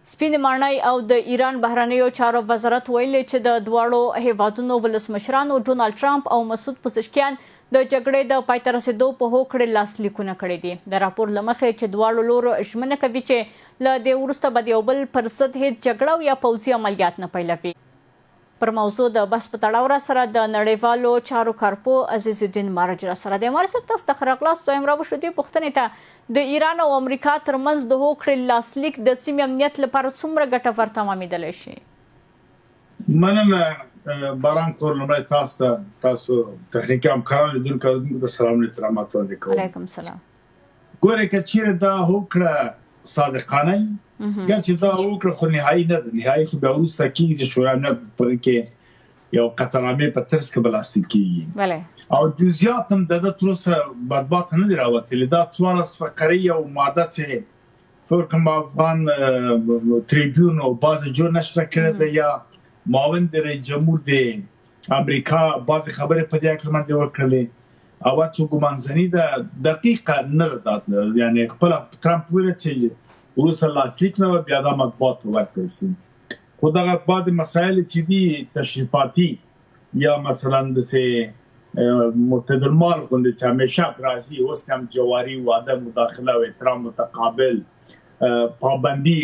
سپین ماڼۍ او د ایران بهرنیو چارو وزارت ویلي چې د دواړو هیوادونو ولسمشرانو ډونالډ ټرمپ او مسعود پزشکیان د جګړې د پای ته رسېدو په هوکړې لاسلیکونه کړي دي. د راپور له مخې چې دواړو لورو ژمنه کوي چې له دې وروسته به د یو بل پر ضد هېڅ جګړه یا پوځي عملیات نه پیلوي. پر موضوع د بحث په تړاو را سره د نړیوالو چارو کارپو عزیز الدین مارج را سره دی. مارج صاحب تاسو ته ښه راغلاست. دویم راوشو دې پوښتنې ته د ایران او امریکا ترمنځ د هوکړې لاسلیک د سیمې امنیت لپاره څومره ګټور تمامېدلی شي؟ مننه باران کور لومړی تاسو تخنیکي همکاران لیدونکو ته سلام احترامات وړاندې کوم. علیکم سلام. ګورئ که چیرې دا هوکړه صادقانه وي ګرچې دا هوکړه خو نهایي نه ده. نهایي خو بیا وروسته کېږي چې شورای امنیت په کې یو قطعنامې په ترڅ کې به لاسلیک کېږي او جزئیات هم د ده تر اوسه بدباته نه دي راوتلي. دا 14 فقرې یو ماده چې فکر کوم افغان تریبیون او بعضې جور نشره کړې ده یا معاون د رئیس جمهور د امریکا بعضې خبرې په دې هکله باندې وکړلې او چې ګمانځني ده دقیقه نه ده. یعنې خپله ټرمپ ویل چې وروسته لاسلیک نه بیا دا مطبوعات ورکړل شي. خو دغه بعضې مسایل چې دي تشریفاتي یا مثلا داسې متدالمال غوندې چې همیشه راځي اوس هم جواري واده مداخله او احترام متقابل پابندي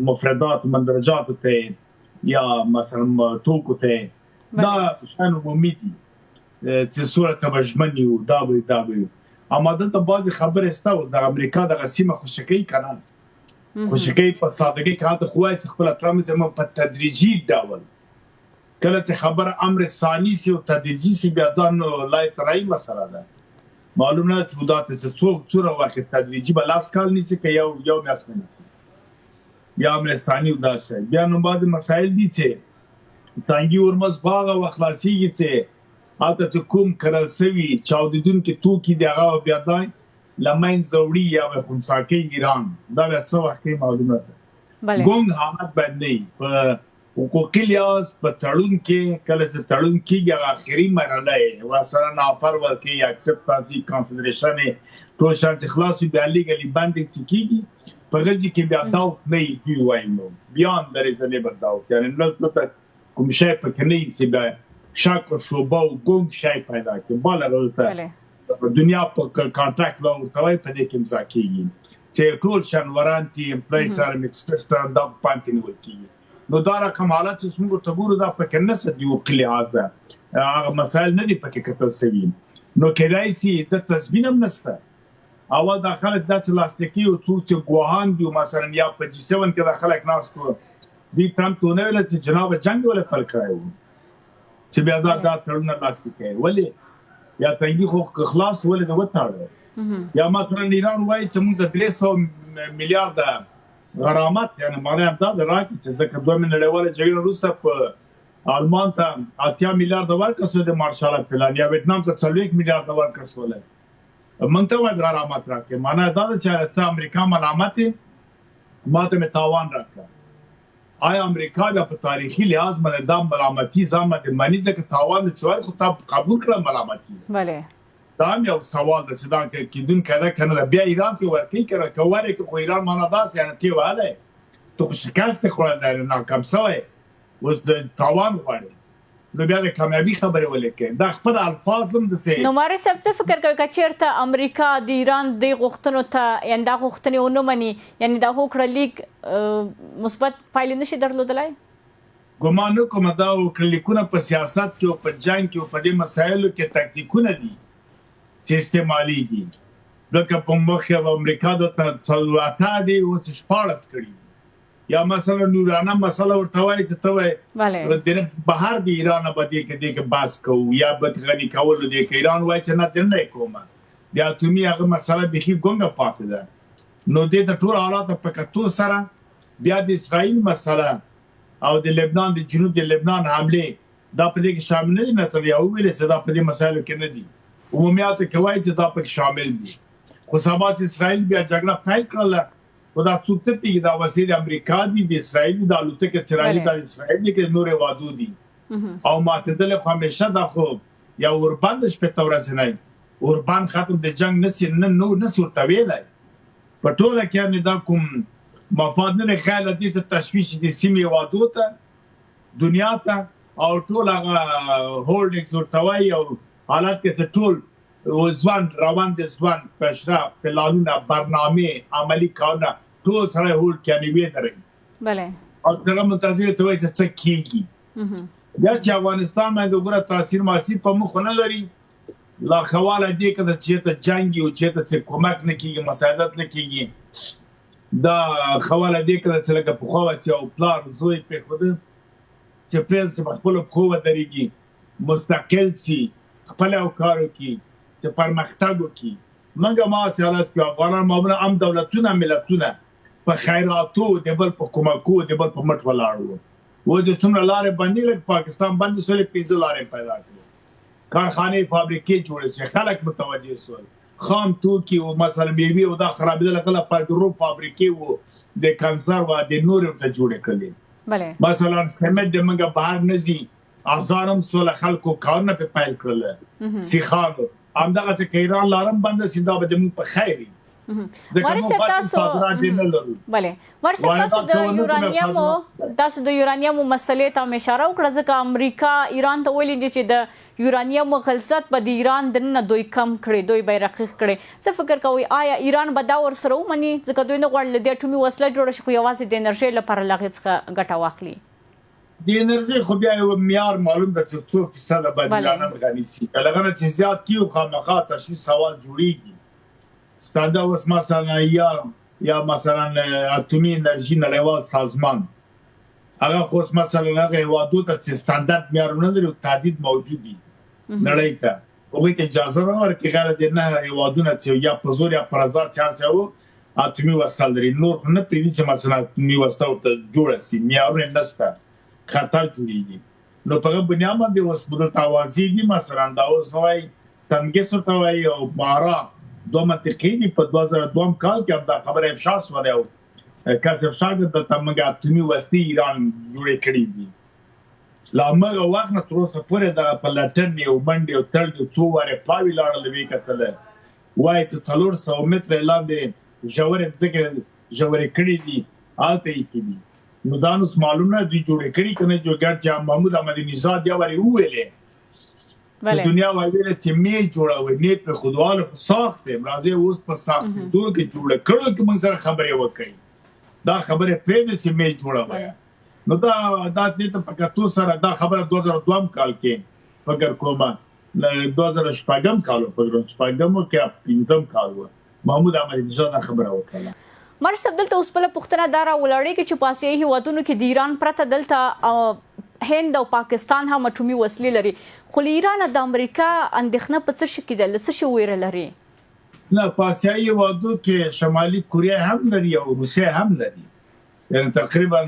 مفردات مندرجاتو ته یا مثلا توکو ته دا شان عمومي دي چې صورت به ژمن یو دا به اما دلته بعضې خبرې سته د امریکا دغه سیمه خوشکوي که نه خوشکوي په سادګۍ کې هلته خو وایي چې خپله ټرمپ زموږ په تدریجي ډول کله چې خبره امر ثاني سي او تدریجي سي بیا دا نو لای ترایي مسله ده. معلوم نه چې دا څه څومره وخت تدریجي به لاس کال نیسي که یو میاشت نیسي یا امر ثاني دا شی. بیا نو بعضې مسایل دي چې تانګي ورمز باغ او خلاصېږي چې هلته چې کوم کرل سوي چاودېدونکي توکي دي هغه بیا دا له منځه وړي یا به خنثی کوي ایران. دا بیا څه وخت کې معلومه ده. ګونګ حالت باید نه وي. په حقوقي لحاظ په تړون کې کله چې تړون کېږي هغه اخري مرحله یې ورسره نافر ورکوي اکسپټانسي کنسیډریشن یې ټول شیان چې خلاص وي بیا لیګلي بانډینګ چې کېږي په هغه کې بیا داوت نه وي دوی وایي نو بیان د ریزنیبل داوت یعنې نه کوم شی پکې نه وي چې بیا شک او شوبه او ګونګ شی پیدا کړي. بله دلته دنیا په کانټراکټ لا ورته وایي په دې کې امضا کېږي چې ټول شیان ورانتي امپلای ټرم ایکسپرس ټرم دا په پام کې نیول کېږي. نو دا رقم حالت چې موږ ورته ګورو دا پکې نه څه دي حقوقي لحاظه هغه مسایل نه دي پکې کتل سوي. نو کیدای شي د تضمین هم نشته. اول دا خلک دا چې لاسلیک کوي او څوک چې ګواهان دي مثلا یا په جي 7 کې دا خلک ناست وو دوی ټرمپ ته ونه ویل چې جناب جنګ ولې پیل کړی و چې بیا دا تړون لاسلیک کوي ولې یا تنګي خو خلاص ولې نه وتاړه یا مثلا ایران وایي چې موږ د 300 میلیارډ غرامت یعنی معنی هم دا راکړي چې ځکه دویمه نړیواله جګړه وروسته په آلمان ته 80 میلیارډ ورکړل شو د مارشال پلان یا ویتنام ته 40 میلیارډ ورکړل شول. موږ ته وایي غرامت راکړي معنی دا ده چې ته امریکا ملامت یې ما ته مې تاوان راکړه. آیا امریکا بیا په تاریخي لحاظ باندې دا ملامتي ځان باندې مني ځکه تاوان د څوار خو تا قبول کړه ملامتي. بله دا هم یو سوال ده چې دا کېدونکی ده که نه بیا ایران کې ورکوي که ورکړي که خو ایران معنا داسې یعنې ته وهلی ته خو شکست یې خوړلی ناکام سوی اوس تاوان غواړي نو بیا د کامیابي خبرې ولې کوي. دا خپل الفاظ هم داسې نو مارج صاحب څه فکر کوي که چېرته امریکا د ایران دې غوښتنو ته یعنې دا غوښتنې ونه مني یعنې دا هوکړه لیک مثبت پایلې نشي درلودلی؟ ګمان نه کوم دا هوکړه لیکونه په سیاست کې او په جنګ کې او په دې مسایلو کې تکتیکونه دي چې استعمالېږي. لکه په مخ کې امریکا د 18 دی اوس 14 کړي یا مثلا نورانه مسله ورته وایي چې ته وایي د بهر د ایران به دې کې بحث کوو یا به غني کولو دې کې ایران وایي چې نه دې نه کومه بیا اتومي هغه مسله بیخي ګونګه پاتې ده. نو دې د ټول حالات په کتو سره بیا د اسرائیل مسله او د لبنان د جنوب د لبنان حمله دا په دې کې شامل نه دي. نتنیاهو ویل چې دا په دې مسایلو کې نه دي. عمومیات کې وایي چې دا پکې شامل دي. خو سبا چې اسرائیل بیا جګړه پیل کړله خو دا څوک څه پوهېږي دا وسیلې امریکا دي د اسرائیل د الوتکې څراغي دا اسرائیل دي که نورې وعدو دي او ماتېدلې خو همیشه دا خو یا اوربند شپېته ورځې نه اوربند ختم د جنګ نسي ورته ویلی په ټوله کې دا کوم مفاد نه خیال دې څه تشویش دي سیمې هیوادو ته دنیا ته او ټول هغه هولډینګز ورته وایي او حالت کې څه ټول ځوان روان دي ځوان پیشرفت پلانونه برنامې عملي کارونه ټول سره هولډ کوي وی درې بله او دغه منتظر ته وایي څه کیږي یا چې افغانستان باندې وګوره تاثیر ماسي په مخ نه لري لا خواله دې کده چې ته جنگي او چې ته کومک نه کیږي مساعدت نه کیږي دا خواله دې کده چې لکه په خوا چې او پلار زوی په خوده چې پرنس په خپل قوه درېږي مستقل سي خپل او کارو کی چې پرمختګ وکړي منګه ما سیالات کې افغانان مابنا ام دولتونه ملتونه په خیراتو د بل په کومکو د بل په مټ ولاړو و چې څومره لارې باندې لکه پاکستان باندې سولې 15 لارې پیدا کړې کارخانه فابریکې جوړې شي خلک متوجه شول خام توکي او مثلا میوه او دا خرابېدل کله پرګرو فابریکې وو د کنسرو د نور ته جوړې کړې بله مثلا سمت د منګه بهر نزي ازارم سول خلکو کارونه په پایل کړل سیخانو همدغه چې ایران لارم بند سي دا به موږ په خیري ورسره تاسو بله ورسره تاسو د یورانیمو مسلې ته اشاره وکړه ځکه امریکا ایران ته ویلي دي چې د یورانیمو غلظت به د ایران دننه دوی کم کړي دوی به رقیق کړي څه فکر کوئ آیا ایران به دا ورسره ومني ځکه دوی نه غواړي د اټومي وسله جوړه شي خو یوازې د انرژۍ لپاره له هغې څخه ګټه واخلي د انرژۍ خو بیا یو معیار معلوم ده چې 100% به ایران غني سي کله غنه چې زیات کیو خامخا تشویش سوال جوړیږي ستاده اوس مثلا یا مثلا اټومي انرژي نړیوال سازمان هغه خو مثلا هغه هیوادو ته چې ستاندرد معیارونه لري او تعدید موجود دي نړۍ ته هغوی ته اجازه نه ورکړي غیر د نه هیوادونه چې یا په زور یا پر ازاد چارچاو اټومي وسله لري نور خو نه پرېږدي چې مثلا اټومي وسله ورته جوړه سي معیارونه نشته خطر جوړیږي نو په هغه بنیاد باندې اوس بدلته اوازې دي مثلا دا اوس وایي تنګس ورته وایي او بارا دوه منطقې دي په 2002 کال کې دا خبره افشا شوه او کس افشا کړه د تمګه اټومي وسلې ایران جوړې کړې دي لا هغه وخت نه تر اوسه پورې د په لټن یو منډې او تړ څو واره پلاوي لاړل وی کتل وایي چې 400 متره لاندې ژورې ځکه ژورې کړې دي آلته یې کړي نو دا نو معلومه دي جوړې کړې کنه جو ګرځا محمود احمدي نژاد یا وری ویلې دنیا وایي چې می جوړوي نه په خودواله ساخت راځي اوس په ساخت دوه کې جوړ کړو چې موږ سره خبرې وکړي دا خبره پېد چې می جوړوي نو دا دې ته پکاتو سره دا خبره 2002 کال کې فکر کومه 2014 کال په 2014 کې 15 کال و محمود احمدي نژاد خبره وکړه مرسب دلته اوس بل پښتنه دارا ولړې کې چې په آسیایي هیوادونو کې د ایران پرته دلته هند او پاکستان هم اټومي وسلې لري خو ایران د امریکا اندېښنه په څه شي کې ده څه شي ویره لري نه په آسیایي هیوادو کې شمالي کوریا هم لري او روسیه هم لري یعنی تقریبا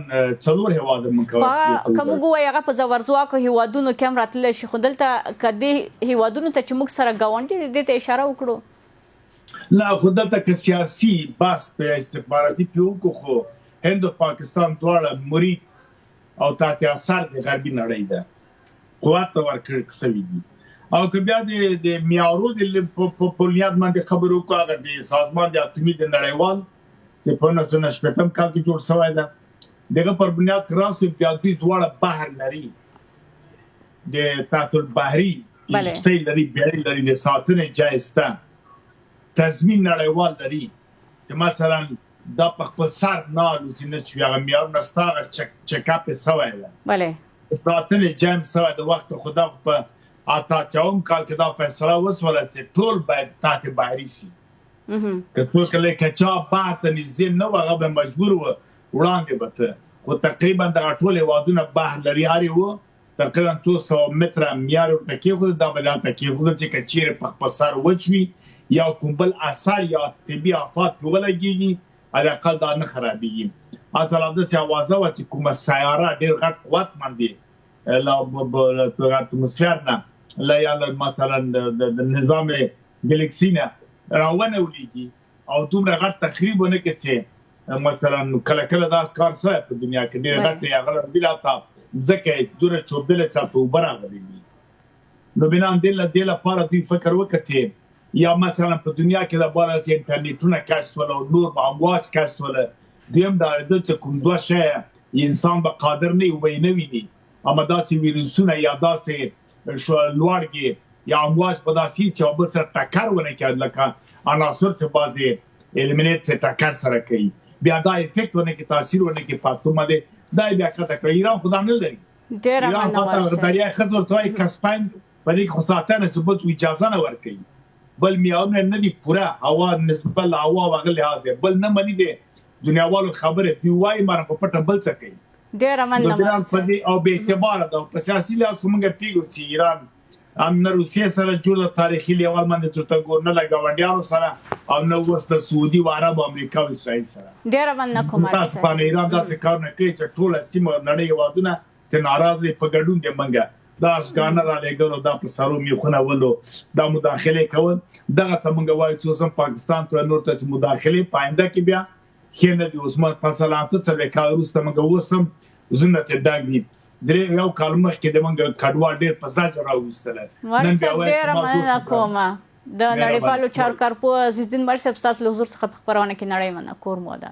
4 هیواد مکواسي کوم وایي هغه په زورځواکو هیوادونو کې هم راتللی شي خو دلته کدي هیوادونو ته چې موږ سره ګاونډي دي ته اشاره وکړو نه خو دلته که سیاسي بحث په استخباراتي پیوکو خو هند او پاکستان دواړه مرید او تحت اثر د غربي نړۍ ده قوت ورکړل شوی دي او که بیا د میارو د په بنیاد باندې خبرو کوه د سازمان د اټومي د نړیوال چې په 1980 کال کې جوړ شوی ده دغه پر بنیاد راسو بیا د دواړه بحر لري د تحت البحري کشتۍ لري بیړۍ لري د ساتنې جایسته تضمین نړیوال لري چې مثلا دا په خپل سر نه لوسي نه چې هغه میار نستاره چکاپ سوی ده بله ساتنې جام سوی د وخت خدا په اتاتیاوم کال کې دا فیصله وسوله چې ټول باید تحت بحري سي که ټول کله کچا بات نظام نه هغه به مجبور و وړاندې بته خو تقریبا د ټول هیوادونه بحر لري هاري وو تقریبا 200 متره میار ورته کېږي دا به دا کېږي چې کچیر په خپل سر وچوي یا کوم بل اثر یا طبي آفات ولګيږي على الاقل دا نه خرابېږي اته د سي اوازه و چې کومه سیاره ډېر غټ قوت باندې لا اتموسفیر نه لا یا مثلا د نظام ګالاکسي نه راونه ولېږي او دومره غټ تخریبونه کې چې مثلا کله کله دا کار څه په دنیا کې ډېر غټ یا غلط بلا تا ځکه دوره چوبدل څه په برابرېږي نو بنا دې لپاره دوی فکر وکړي یا مثلا په دنیا کې د بارا چې انټرنیټونه کشف ول او نور امواج کشف ول دویم دا چې کوم دوه شی انسان به قادر نه وي نه ویني اما داسې ویروسونه یا داسې لوړګي یا امواج په داسې چې او بل سره ټکر ونه کړي لکه عناصر چې بعضې الیمینیټ چې ټکر سره کوي بیا دا افیکټ ونه کې تاثیر ونه کې پاتومه دی دا بیا کته کوي ایران خو دا نه لري ډېره مننه دریای خط ورته وایي کسپاین په دې کې خو ساتنه ثبوت اجازه نه ورکوي بل میاونه نه دي پوره هوا نسبت له هوا هغه لحاظ بل نه مني دي دنیاوالو خبره دی وایي مر په پټه بل څه کوي ډېره مننه او به اعتبار ده په سیاسي لحاظ موږ پیګو چې ایران هم نه روسیې سره جوړ تاریخي لیول باندې چې ګور نه لګاونډیانو سره او نو وس د سعودي او عرب او امریکا او اسرائیل سره ډېره مننه کوم تاسو په ایران داسې کار نه کوي چې ټول سیمه نړۍ وادونه ته ناراض دي په ګډون دي منګه دا افغان را لګلو دا په سرو میخونه ولو دا مداخله کول دغه ته موږ وایو چې اوس پاکستان ته نور ته مداخله پاینده کې بیا خینه د عثمان فصلاته څه کال وروسته موږ وسم زنه ته داګ دي درې یو کال مخکې د موږ کډوال ډېر په ځاج راوستل نن بیا ډېره مننه کوم د نړیوالو چارکارپو عزیزالدین مر صاحب ستاسو له حضور څخه په خپرونه کې نړۍ مننه کور مو ده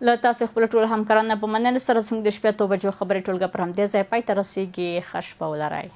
له تاسو خپل ټول همکارانو په مننه سره زموږ د شپې 8 بجو خبرې ټولګه پر همدې ځای پای ته رسیږي ښه شپه ولرئ